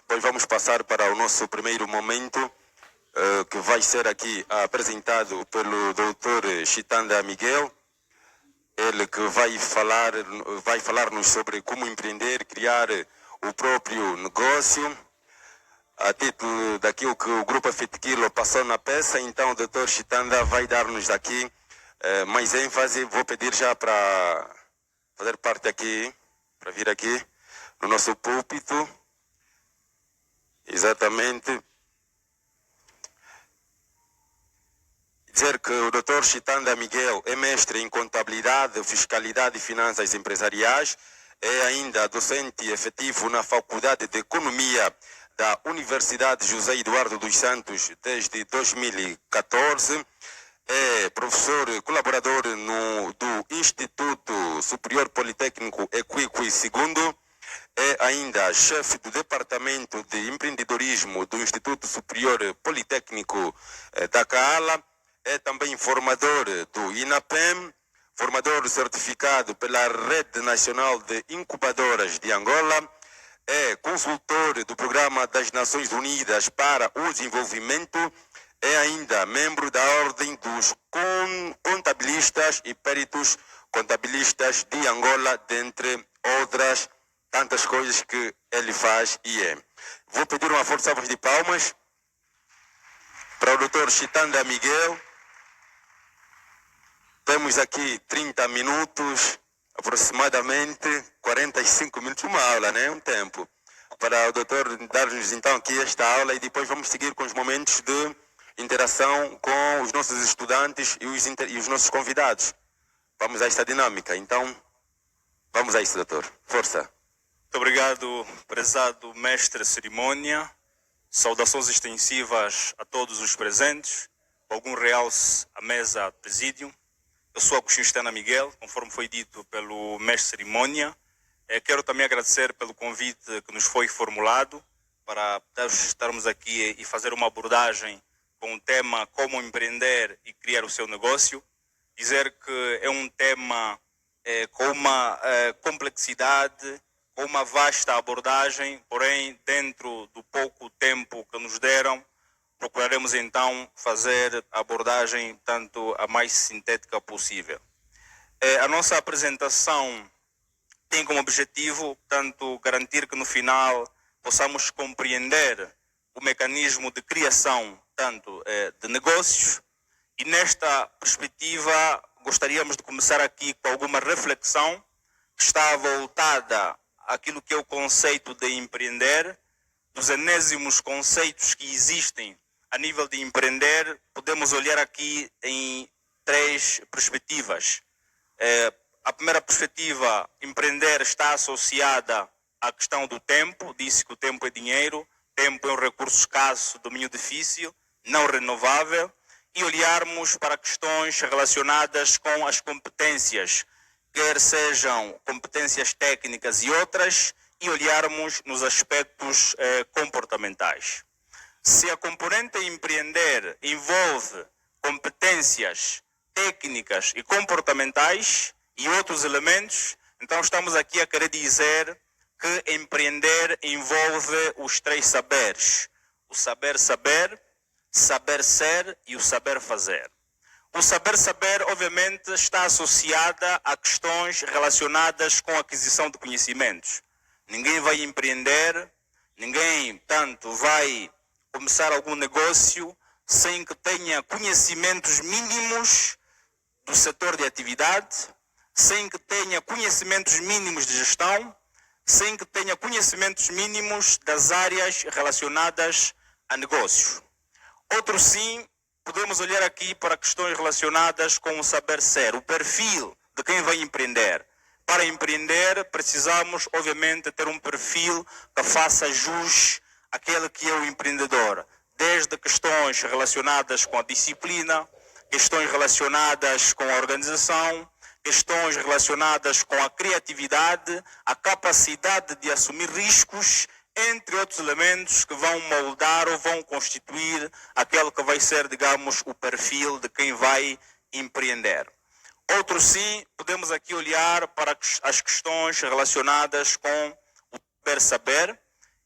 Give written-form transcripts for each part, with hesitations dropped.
Depois vamos passar para o nosso primeiro momento, que vai ser aqui apresentado pelo Dr. Chitanda Miguel. Ele que vai falar-nos sobre como empreender, criar o próprio negócio, a título daquilo que o Grupo Afetkilo passou na peça. Então o Dr. Chitanda vai dar-nos aqui mais ênfase. Vou pedir já para fazer parte aqui, para vir aqui no nosso púlpito. Exatamente. Dizer que o Dr. Chitanda Miguel é mestre em contabilidade, fiscalidade e finanças empresariais, é ainda docente efetivo na Faculdade de Economia da Universidade José Eduardo dos Santos desde 2014, é professor colaborador do Instituto Superior Politécnico Equique II, é ainda chefe do Departamento de Empreendedorismo do Instituto Superior Politécnico da Caala, é também formador do INAPEM, formador certificado pela Rede Nacional de Incubadoras de Angola, é consultor do Programa das Nações Unidas para o Desenvolvimento, é ainda membro da Ordem dos Contabilistas e Peritos Contabilistas de Angola, dentre outras tantas coisas que ele faz e é. Vou pedir uma forte salva de palmas para o Dr. Chitanda Miguel. Temos aqui 30 minutos, aproximadamente 45 minutos, uma aula, né? Um tempo. Para o doutor dar-nos então aqui esta aula e depois vamos seguir com os momentos de interação com os nossos estudantes e os nossos convidados. Vamos a esta dinâmica, então vamos a isso, doutor. Força. Muito obrigado, prezado mestre cerimônia. Saudações extensivas a todos os presentes. Algum realce à mesa presídio. Eu sou Agostinho Chitanda Miguel, conforme foi dito pelo mestre cerimônia. Quero também agradecer pelo convite que nos foi formulado para estarmos aqui e fazer uma abordagem com o tema como empreender e criar o seu negócio. Dizer que é um tema com uma complexidade, com uma vasta abordagem, porém dentro do pouco tempo que nos deram, procuraremos então fazer a abordagem tanto a mais sintética possível. A nossa apresentação tem como objetivo, tanto garantir que no final possamos compreender o mecanismo de criação, tanto de negócios, e nesta perspectiva gostaríamos de começar aqui com alguma reflexão que está voltada àquilo que é o conceito de empreender, dos enésimos conceitos que existem a nível de empreender. Podemos olhar aqui em três perspectivas. A primeira perspectiva, empreender, está associada à questão do tempo. Disse que o tempo é dinheiro, tempo é um recurso escasso, domínio difícil, não renovável, e olharmos para questões relacionadas com as competências, quer sejam competências técnicas e outras, e olharmos nos aspectos comportamentais. Se a componente empreender envolve competências técnicas e comportamentais e outros elementos, então estamos aqui a querer dizer que empreender envolve os três saberes: o saber saber, saber ser e o saber fazer. O saber saber, obviamente, está associada a questões relacionadas com a aquisição de conhecimentos. Ninguém vai empreender, ninguém, tanto, vai começar algum negócio sem que tenha conhecimentos mínimos do setor de atividade, sem que tenha conhecimentos mínimos de gestão, sem que tenha conhecimentos mínimos das áreas relacionadas a negócios. Outro sim, podemos olhar aqui para questões relacionadas com o saber ser, o perfil de quem vai empreender. Para empreender, precisamos, obviamente, ter um perfil que faça jus àquele que é o empreendedor. Desde questões relacionadas com a disciplina, questões relacionadas com a organização, questões relacionadas com a criatividade, a capacidade de assumir riscos, entre outros elementos que vão moldar ou vão constituir aquele que vai ser, digamos, o perfil de quem vai empreender. Outro sim, podemos aqui olhar para as questões relacionadas com o saber saber,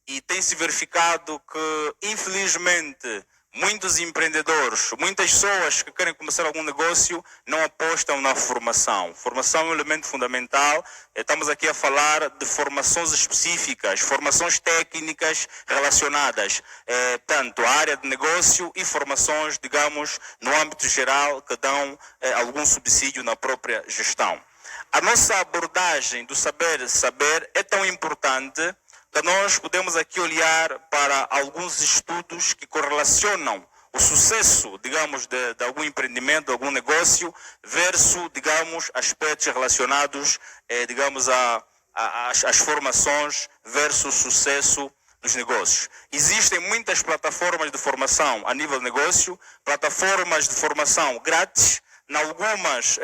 e tem-se verificado que, infelizmente, muitos empreendedores, muitas pessoas que querem começar algum negócio não apostam na formação. Formação é um elemento fundamental. Estamos aqui a falar de formações específicas, formações técnicas relacionadas tanto à área de negócio e formações, digamos, no âmbito geral que dão algum subsídio na própria gestão. A nossa abordagem do saber é tão importante que nós podemos aqui olhar para alguns estudos que correlacionam o sucesso, digamos, de algum empreendimento, de algum negócio, versus, digamos, aspectos relacionados, digamos, às formações versus o sucesso dos negócios. Existem muitas plataformas de formação a nível de negócio, plataformas de formação grátis. Em algumas,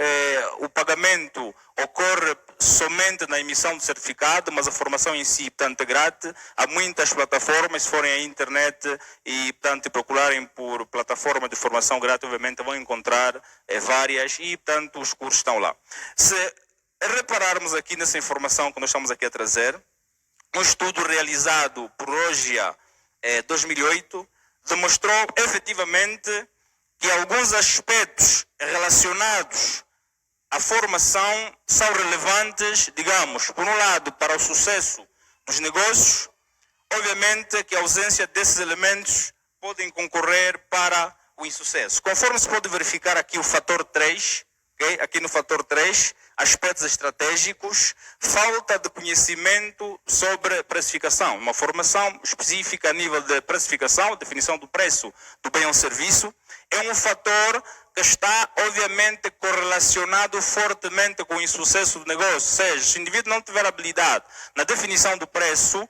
o pagamento ocorre somente na emissão do certificado, mas a formação em si, portanto, é grátis. Há muitas plataformas, se forem à internet e, portanto, procurarem por plataforma de formação grátis, obviamente vão encontrar várias e, portanto, os cursos estão lá. Se repararmos aqui nessa informação que nós estamos aqui a trazer, um estudo realizado por Ogia 2008 demonstrou efetivamente que alguns aspectos relacionados à formação são relevantes, digamos, por um lado, para o sucesso dos negócios. Obviamente que a ausência desses elementos podem concorrer para o insucesso. Conforme se pode verificar aqui o fator 3, okay? Aqui no fator 3, aspectos estratégicos, falta de conhecimento sobre precificação. Uma formação específica a nível de precificação, definição do preço do bem ou serviço, é um fator que está, obviamente, correlacionado fortemente com o insucesso do negócio. Ou seja, se o indivíduo não tiver habilidade na definição do preço,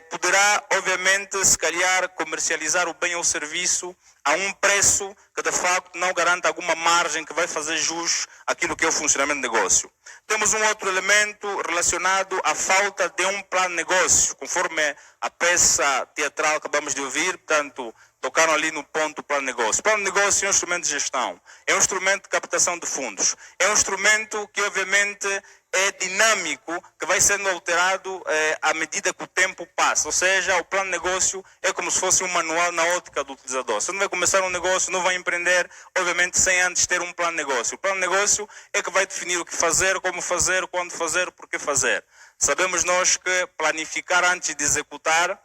poderá, obviamente, se calhar, comercializar o bem ou serviço a um preço que, de facto, não garanta alguma margem que vai fazer jus àquilo que é o funcionamento do negócio. Temos um outro elemento relacionado à falta de um plano de negócio, conforme a peça teatral que acabamos de ouvir, portanto, tocaram ali no ponto do plano de negócio. O plano de negócio é um instrumento de gestão, é um instrumento de captação de fundos, é um instrumento que, obviamente, é dinâmico, que vai sendo alterado à medida que o tempo passa. Ou seja, o plano de negócio é como se fosse um manual na ótica do utilizador. Você não vai começar um negócio, não vai empreender, obviamente, sem antes ter um plano de negócio. O plano de negócio é que vai definir o que fazer, como fazer, quando fazer, por que fazer. Sabemos nós que planificar antes de executar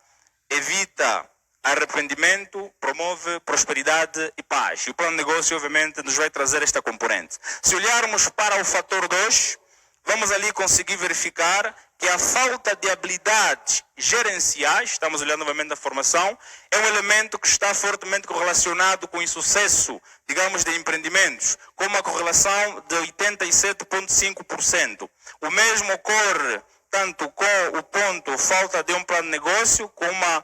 evita arrependimento, promove prosperidade e paz. E o plano de negócio, obviamente, nos vai trazer esta componente. Se olharmos para o fator 2, vamos ali conseguir verificar que a falta de habilidades gerenciais, estamos olhando novamente a formação, é um elemento que está fortemente correlacionado com o insucesso, digamos, de empreendimentos, com uma correlação de 87,5%. O mesmo ocorre tanto com o ponto falta de um plano de negócio, com uma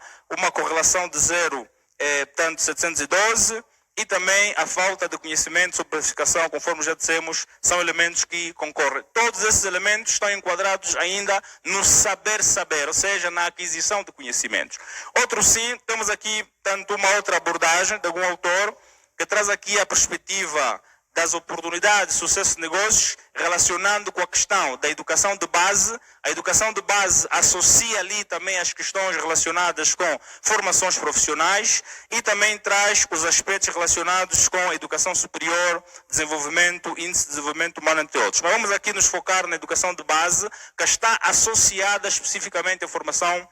correlação de 0,712, e também a falta de conhecimento sobre precificação, conforme já dissemos, são elementos que concorrem. Todos esses elementos estão enquadrados ainda no saber, ou seja, na aquisição de conhecimentos. Outro sim, temos aqui tanto uma outra abordagem de algum autor que traz aqui a perspectiva das oportunidades de sucesso de negócios, relacionando com a questão da educação de base. A educação de base associa ali também as questões relacionadas com formações profissionais e também traz os aspectos relacionados com a educação superior, desenvolvimento, índice de desenvolvimento humano, entre outros. Mas vamos aqui nos focar na educação de base, que está associada especificamente à formação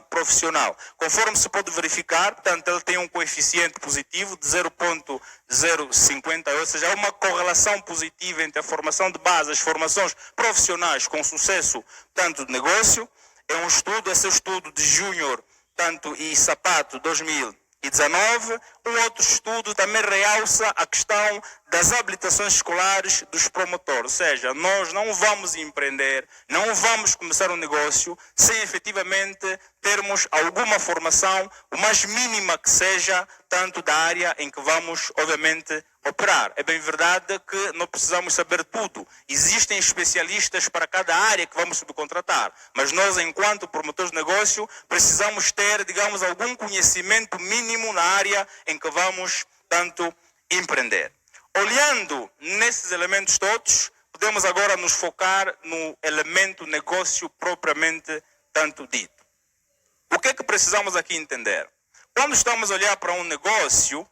profissional. Conforme se pode verificar, portanto, ele tem um coeficiente positivo de 0,050, ou seja, há uma correlação positiva entre a formação de base, as formações profissionais com sucesso, tanto de negócio. É um estudo, esse é o estudo de Júnior, tanto e Sapato 2019. Um outro estudo também realça a questão das habilitações escolares dos promotores. Ou seja, nós não vamos empreender, não vamos começar um negócio sem efetivamente termos alguma formação, o mais mínima que seja, tanto da área em que vamos, obviamente, operar. É bem verdade que não precisamos saber tudo. Existem especialistas para cada área que vamos subcontratar. Mas nós, enquanto promotores de negócio, precisamos ter, digamos, algum conhecimento mínimo na área em que vamos, tanto, empreender. Olhando nesses elementos todos, podemos agora nos focar no elemento negócio propriamente tanto dito. O que é que precisamos aqui entender? Quando estamos a olhar para um negócio,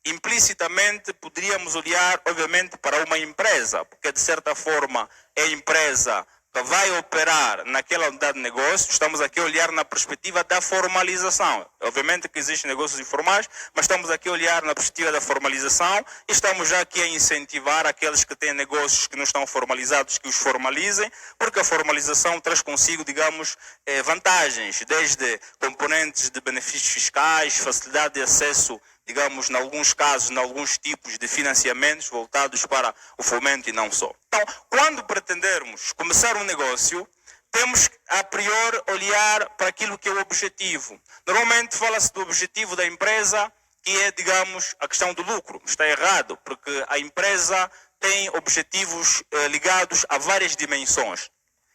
implicitamente poderíamos olhar, obviamente, para uma empresa, porque de certa forma é a empresa que vai operar naquela unidade de negócio. Estamos aqui a olhar na perspectiva da formalização. Obviamente que existem negócios informais, mas estamos aqui a olhar na perspectiva da formalização e estamos já aqui a incentivar aqueles que têm negócios que não estão formalizados que os formalizem, porque a formalização traz consigo, digamos, vantagens, desde componentes de benefícios fiscais, facilidade de acesso, digamos, em alguns casos, em alguns tipos de financiamentos voltados para o fomento e não só. Então, quando pretendermos começar um negócio, temos a priori olhar para aquilo que é o objetivo. Normalmente fala-se do objetivo da empresa, que é, digamos, a questão do lucro. Está errado, porque a empresa tem objetivos ligados a várias dimensões.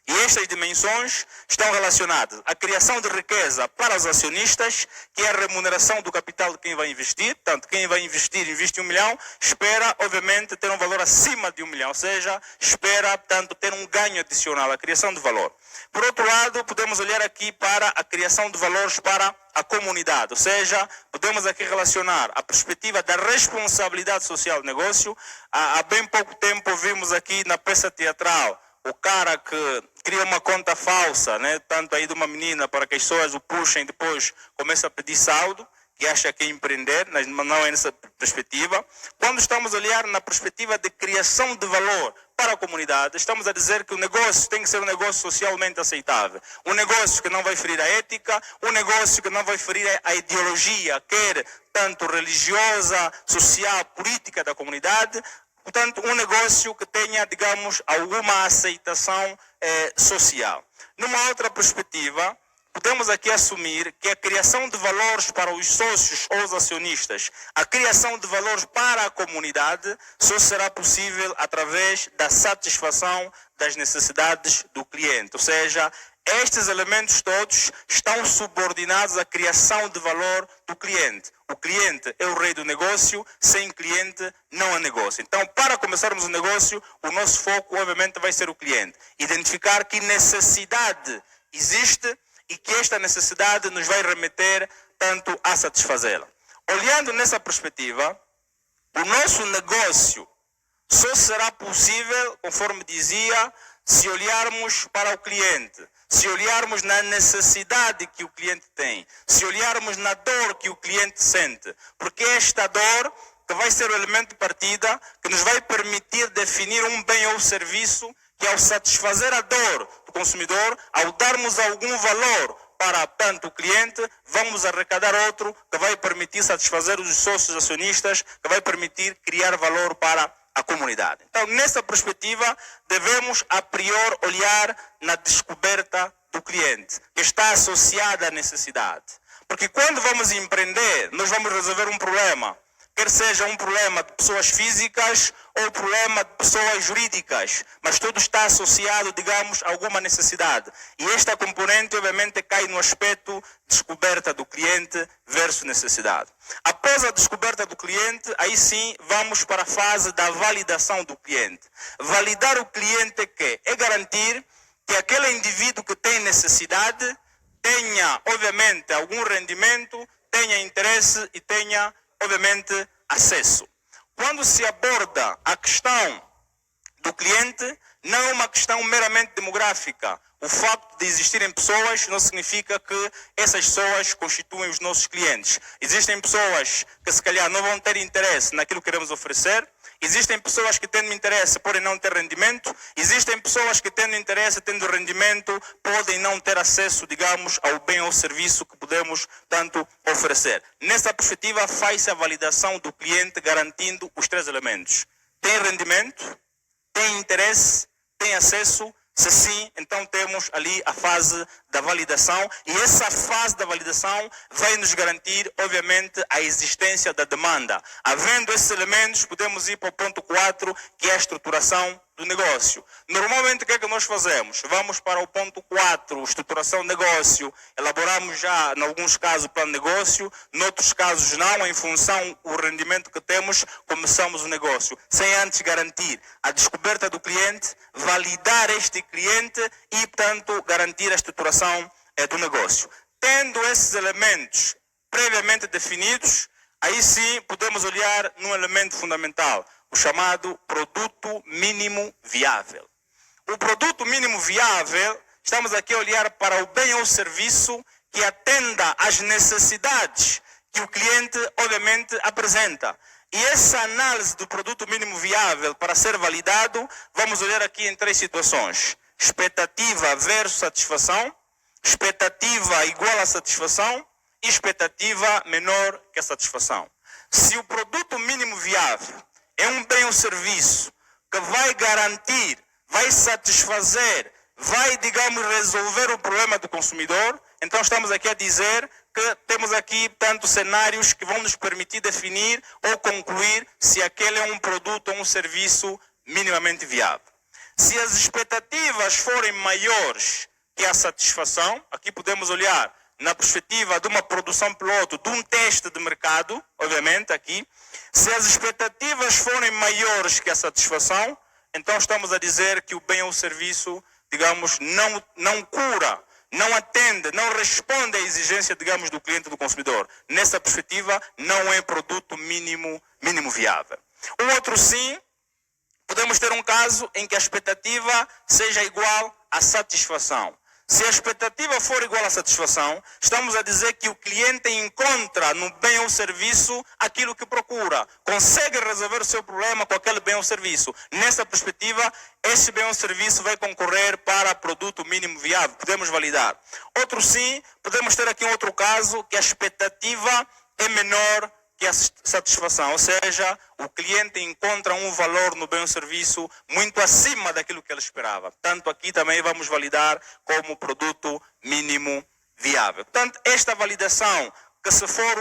E estas dimensões estão relacionadas à criação de riqueza para os acionistas, que é a remuneração do capital de quem vai investir. Portanto, quem vai investir, investe 1 milhão, espera, obviamente, ter um valor acima de 1 milhão. Ou seja, espera, portanto, ter um ganho adicional, a criação de valor. Por outro lado, podemos olhar aqui para a criação de valores para a comunidade. Ou seja, podemos aqui relacionar a perspectiva da responsabilidade social do negócio. Há bem pouco tempo ouvimos aqui na peça teatral o cara que cria uma conta falsa, né? Tanto aí de uma menina para que as pessoas o puxem, depois começa a pedir saldo, que acha que é empreender, mas não é nessa perspectiva. Quando estamos a olhar na perspectiva de criação de valor para a comunidade, estamos a dizer que o negócio tem que ser um negócio socialmente aceitável. Um negócio que não vai ferir a ética, um negócio que não vai ferir a ideologia, quer tanto religiosa, social, política da comunidade. Portanto, um negócio que tenha, digamos, alguma aceitação social. Numa outra perspectiva, podemos aqui assumir que a criação de valores para os sócios ou os acionistas, a criação de valores para a comunidade, só será possível através da satisfação das necessidades do cliente. Ou seja, estes elementos todos estão subordinados à criação de valor do cliente. O cliente é o rei do negócio, sem cliente não há negócio. Então, para começarmos um negócio, o nosso foco, obviamente, vai ser o cliente. Identificar que necessidade existe e que esta necessidade nos vai remeter tanto a satisfazê-la. Olhando nessa perspectiva, o nosso negócio só será possível, conforme dizia, se olharmos para o cliente, se olharmos na necessidade que o cliente tem, se olharmos na dor que o cliente sente, porque é esta dor que vai ser o elemento de partida que nos vai permitir definir um bem ou serviço que, ao satisfazer a dor do consumidor, ao darmos algum valor para tanto o cliente, vamos arrecadar outro que vai permitir satisfazer os sócios acionistas, que vai permitir criar valor para a comunidade. Então, nessa perspectiva, devemos a priori olhar na descoberta do cliente, que está associada à necessidade. Porque quando vamos empreender, nós vamos resolver um problema, quer seja um problema de pessoas físicas ou problema de pessoas jurídicas, mas tudo está associado, digamos, a alguma necessidade. E esta componente, obviamente, cai no aspecto descoberta do cliente versus necessidade. Após a descoberta do cliente, aí sim vamos para a fase da validação do cliente. Validar o cliente é quê? É garantir que aquele indivíduo que tem necessidade tenha, obviamente, algum rendimento, tenha interesse e tenha, obviamente, acesso. Quando se aborda a questão do cliente, não é uma questão meramente demográfica. O facto de existirem pessoas não significa que essas pessoas constituem os nossos clientes. Existem pessoas que se calhar não vão ter interesse naquilo que queremos oferecer. Existem pessoas que tendo interesse podem não ter rendimento. Existem pessoas que tendo interesse, tendo rendimento, podem não ter acesso, digamos, ao bem ou serviço que podemos tanto oferecer. Nessa perspectiva, faz-se a validação do cliente garantindo os 3 elementos. Tem rendimento, tem interesse, tem acesso. Se sim, então temos ali a fase da validação, e essa fase da validação vai nos garantir, obviamente, a existência da demanda. Havendo esses elementos, podemos ir para o ponto 4, que é a estruturação do negócio. Normalmente, o que é que nós fazemos? Vamos para o ponto 4, estruturação do negócio. Elaboramos já, em alguns casos, o plano de negócio, em outros casos não, em função do rendimento que temos, começamos o negócio. Sem antes garantir a descoberta do cliente, validar este cliente e, portanto, garantir a estruturação do negócio. tendo esses elementos previamente definidos, aí sim podemos olhar num elemento fundamental, o chamado produto mínimo viável. O produto mínimo viável, estamos aqui a olhar para o bem ou serviço que atenda às necessidades que o cliente, obviamente, apresenta. E essa análise do produto mínimo viável, para ser validado, vamos olhar aqui em 3 situações. Expectativa versus satisfação, expectativa igual a satisfação e expectativa menor que a satisfação. Se o produto mínimo viável é um bem ou serviço que vai garantir, vai satisfazer, vai, digamos, resolver o problema do consumidor, então estamos aqui a dizer que temos aqui, tanto cenários que vão nos permitir definir ou concluir se aquele é um produto ou um serviço minimamente viável. Se as expectativas forem maiores que a satisfação, aqui podemos olhar na perspectiva de uma produção piloto, de um teste de mercado, obviamente aqui, se as expectativas forem maiores que a satisfação, então estamos a dizer que o bem ou serviço, digamos, não cura, não atende, não responde à exigência, digamos, do cliente, do consumidor. Nessa perspectiva, não é produto mínimo viável. O outro sim, podemos ter um caso em que a expectativa seja igual à satisfação. Se a expectativa for igual à satisfação, estamos a dizer que o cliente encontra no bem ou serviço aquilo que procura. Consegue resolver o seu problema com aquele bem ou serviço. Nessa perspectiva, esse bem ou serviço vai concorrer para produto mínimo viável. Podemos validar. Outro sim, podemos ter aqui um outro caso que a expectativa é menor que a satisfação, ou seja, o cliente encontra um valor no bem ou serviço muito acima daquilo que ele esperava. Portanto, aqui também vamos validar como produto mínimo viável. Portanto, esta validação, que se for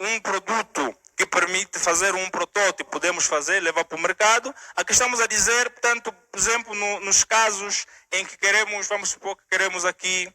um produto que permite fazer um protótipo, podemos fazer, levar para o mercado. Aqui estamos a dizer, portanto, por exemplo, nos casos em que queremos, vamos supor que queremos aqui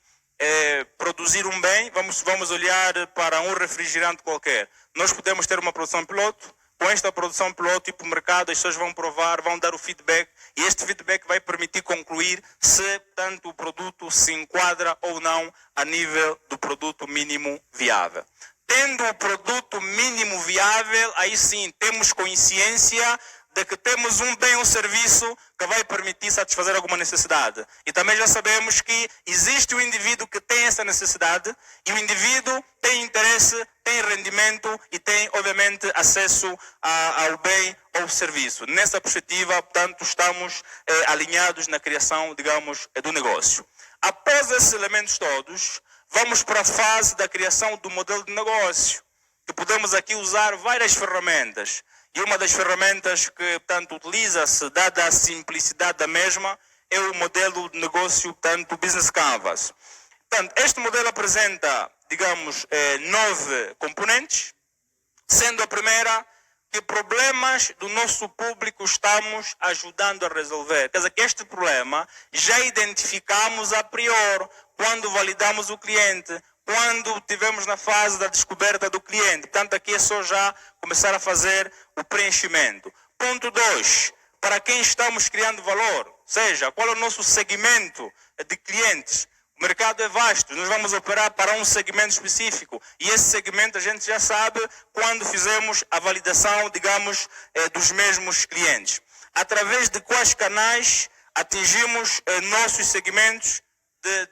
produzir um bem, vamos olhar para um refrigerante qualquer. Nós podemos ter uma produção piloto, com esta produção piloto e para o mercado as pessoas vão provar, vão dar o feedback e este feedback vai permitir concluir se tanto o produto se enquadra ou não a nível do produto mínimo viável. Tendo o produto mínimo viável, aí sim temos consciência de que temos um bem ou serviço que vai permitir satisfazer alguma necessidade. E também já sabemos que existe o indivíduo que tem essa necessidade e o indivíduo tem interesse, tem rendimento e tem, obviamente, acesso ao bem ou serviço. Nessa perspectiva, portanto, estamos alinhados na criação, digamos, do negócio. Após esses elementos todos, vamos para a fase da criação do modelo de negócio, que podemos aqui usar várias ferramentas. E uma das ferramentas que, portanto, utiliza-se, dada a simplicidade da mesma, é o modelo de negócio, portanto, Business Canvas. Portanto, este modelo apresenta, digamos, 9 componentes, sendo a primeira que problemas do nosso público estamos ajudando a resolver. Quer dizer, que este problema já identificamos a priori, quando validamos o cliente, quando tivemos na fase da descoberta do cliente. Portanto, aqui é só já começar a fazer o preenchimento. Ponto 2. Para quem estamos criando valor? Ou seja, qual é o nosso segmento de clientes? O mercado é vasto, nós vamos operar para um segmento específico. E esse segmento a gente já sabe quando fizemos a validação, digamos, dos mesmos clientes. Através de quais canais atingimos nossos segmentos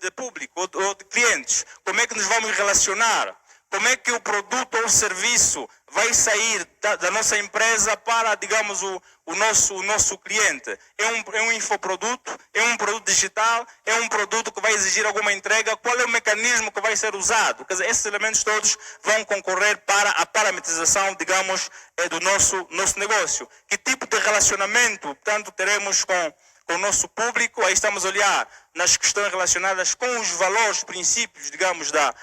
de público ou de clientes? Como é que nos vamos relacionar? Como é que o produto ou o serviço vai sair da nossa empresa para, digamos, o nosso cliente? É um infoproduto? É um produto digital? É um produto que vai exigir alguma entrega? Qual é o mecanismo que vai ser usado? Quer dizer, esses elementos todos vão concorrer para a parametrização, digamos, do nosso negócio. Que tipo de relacionamento, portanto, teremos com o nosso público? Aí estamos a olhar nas questões relacionadas com os valores, princípios, digamos, da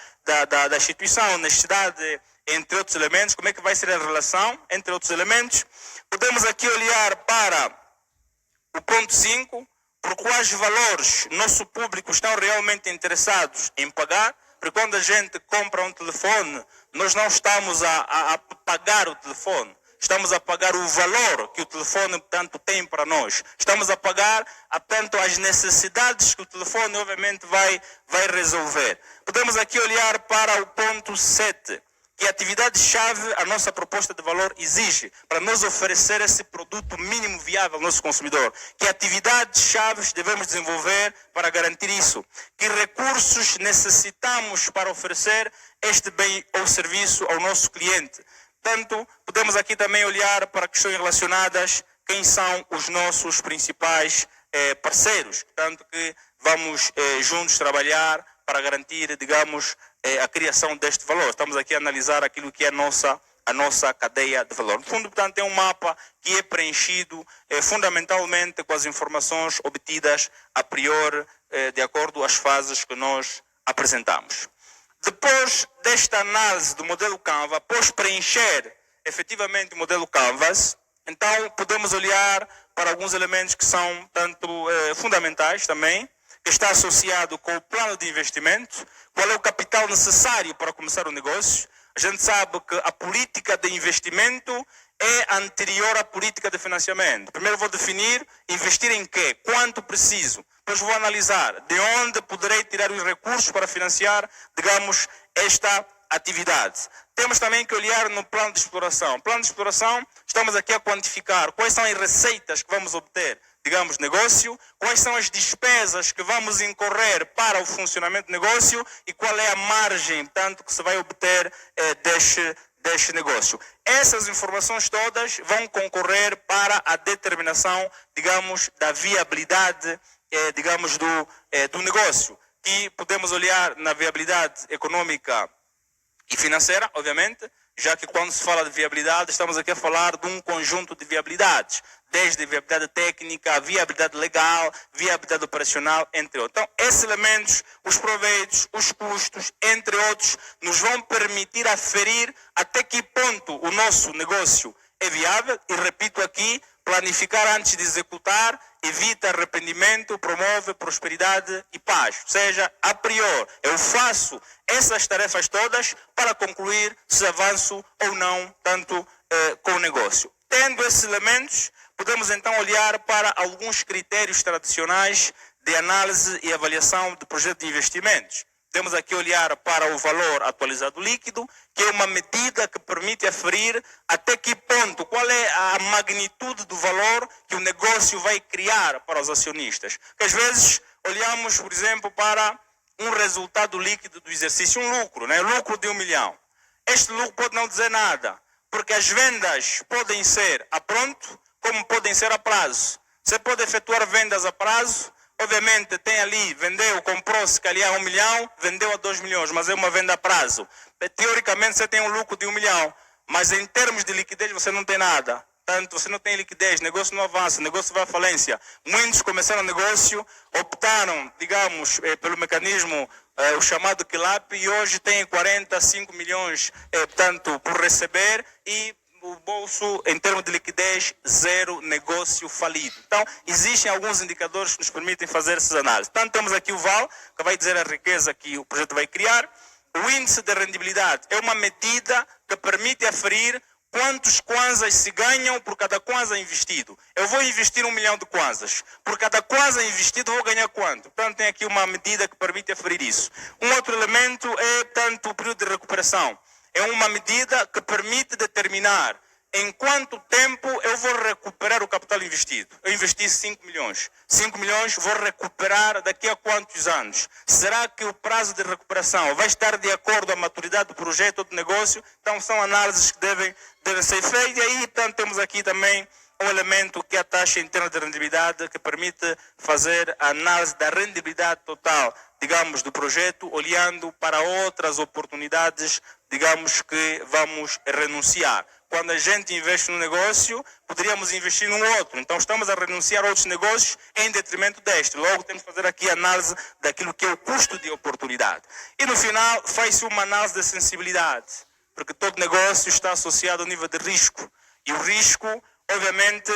instituição, honestidade, entre outros elementos. Como é que vai ser a relação entre outros elementos? Podemos aqui olhar para o ponto 5, por quais valores nosso público estão realmente interessados em pagar. Porque quando a gente compra um telefone, nós não estamos a pagar o telefone. estamos a pagar o valor que o telefone, portanto, tem para nós. Estamos a pagar, portanto, as necessidades que o telefone, obviamente, vai resolver. Podemos aqui olhar para o ponto 7. Que atividade-chave a nossa proposta de valor exige para nos oferecer esse produto mínimo viável ao nosso consumidor. Que atividades-chave devemos desenvolver para garantir isso? Que recursos necessitamos para oferecer este bem ou serviço ao nosso cliente? Portanto, podemos aqui também olhar para questões relacionadas a quem são os nossos principais parceiros. Portanto, que vamos juntos trabalhar para garantir, digamos, a criação deste valor. Estamos aqui a analisar aquilo que é a nossa cadeia de valor. No fundo, portanto, é um mapa que é preenchido fundamentalmente com as informações obtidas a priori, de acordo às fases que nós apresentamos. Depois desta análise do modelo Canva, após preencher efetivamente o modelo Canvas, então podemos olhar para alguns elementos que são tanto fundamentais também, que está associado com o plano de investimento, qual é o capital necessário para começar o negócio. A gente sabe que a política de investimento é anterior à política de financiamento. Primeiro vou definir investir em quê, quanto preciso. Depois vou analisar de onde poderei tirar os recursos para financiar, digamos, esta atividade. Temos também que olhar no plano de exploração. No plano de exploração, estamos aqui a quantificar quais são as receitas que vamos obter, digamos, negócio, quais são as despesas que vamos incorrer para o funcionamento do negócio e qual é a margem, portanto, que se vai obter deste negócio. Essas informações todas vão concorrer para a determinação, digamos, da viabilidade, digamos, do negócio. Que podemos olhar na viabilidade econômica e financeira, obviamente, já que quando se fala de viabilidade, estamos aqui a falar de um conjunto de viabilidades, desde viabilidade técnica, viabilidade legal, viabilidade operacional, entre outros. Então, esses elementos, os proveitos, os custos, entre outros, nos vão permitir aferir até que ponto o nosso negócio é viável, e repito aqui, planificar antes de executar, evita arrependimento, promove prosperidade e paz. Ou seja, a priori, eu faço essas tarefas todas para concluir se avanço ou não, tanto com o negócio. Tendo esses elementos, podemos então olhar para alguns critérios tradicionais de análise e avaliação de projeto de investimentos. Temos aqui olhar para o valor atualizado líquido, que é uma medida que permite aferir até que ponto, qual é a magnitude do valor que o negócio vai criar para os acionistas. Porque às vezes olhamos, por exemplo, para um resultado líquido do exercício, um lucro, né? Lucro de 1 milhão. Este lucro pode não dizer nada, porque as vendas podem ser a pronto, como podem ser a prazo. Você pode efetuar vendas a prazo. Obviamente tem ali, vendeu, comprou-se que ali a 1 milhão, vendeu a 2 milhões, mas é uma venda a prazo. Teoricamente você tem um lucro de 1 milhão, mas em termos de liquidez você não tem nada. Portanto, você não tem liquidez, negócio não avança, negócio vai à falência. Muitos começaram o negócio, optaram, digamos, pelo mecanismo, o chamado QLAP, e hoje têm 45 milhões, portanto, por receber, e o bolso, em termos de liquidez, zero, negócio falido. Então, existem alguns indicadores que nos permitem fazer essas análises. Portanto, temos aqui o VAL, que vai dizer a riqueza que o projeto vai criar. O índice de rendibilidade é uma medida que permite aferir quantos kwanzas se ganham por cada kwanza investido. Eu vou investir 1 milhão de kwanzas. Por cada kwanza investido, vou ganhar quanto? Portanto, tem aqui uma medida que permite aferir isso. Um outro elemento é, portanto, o período de recuperação. É uma medida que permite determinar em quanto tempo eu vou recuperar o capital investido. Eu investi 5 milhões. 5 milhões vou recuperar daqui a quantos anos? Será que o prazo de recuperação vai estar de acordo com a maturidade do projeto ou do negócio? Então são análises que devem ser feitas. E aí, portanto, temos aqui também um elemento que é a taxa interna de rendibilidade, que permite fazer a análise da rendibilidade total, digamos, do projeto, olhando para outras oportunidades, digamos, que vamos renunciar. Quando a gente investe num negócio, poderíamos investir num outro. Então estamos a renunciar a outros negócios em detrimento deste. Logo temos que fazer aqui a análise daquilo que é o custo de oportunidade. E no final faz-se uma análise de sensibilidade, porque todo negócio está associado ao nível de risco. E o risco, obviamente,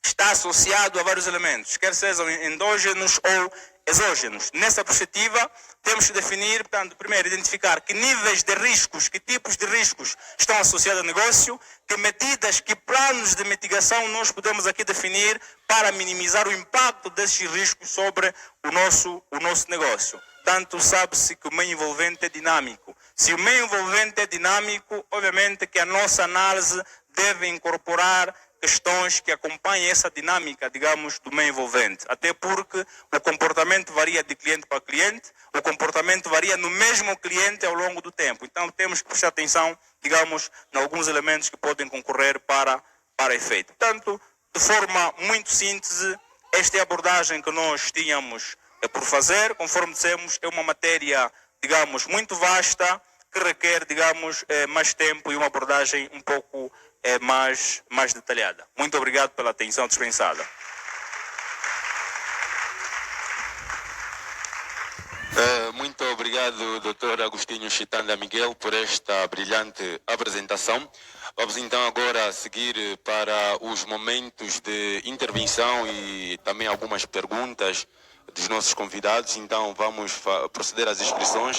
está associado a vários elementos, quer sejam endógenos ou exógenos. Nessa perspectiva, temos que definir, portanto, primeiro, identificar que níveis de riscos, que tipos de riscos estão associados ao negócio, que medidas, que planos de mitigação nós podemos aqui definir para minimizar o impacto desses riscos sobre o nosso negócio. Tanto sabe-se que o meio envolvente é dinâmico. Se o meio envolvente é dinâmico, obviamente que a nossa análise deve incorporar questões que acompanhem essa dinâmica, digamos, do meio envolvente. Até porque o comportamento varia de cliente para cliente, o comportamento varia no mesmo cliente ao longo do tempo. Então temos que prestar atenção, digamos, em alguns elementos que podem concorrer para efeito. Portanto, de forma muito síntese, esta é a abordagem que nós tínhamos por fazer. Conforme dissemos, é uma matéria, digamos, muito vasta, que requer, digamos, mais tempo e uma abordagem um pouco mais detalhada. Muito obrigado pela atenção dispensada. Muito obrigado, Dr. Agostinho Chitanda Miguel, por esta brilhante apresentação. Vamos então agora seguir para os momentos de intervenção e também algumas perguntas dos nossos convidados. Então vamos proceder às inscrições.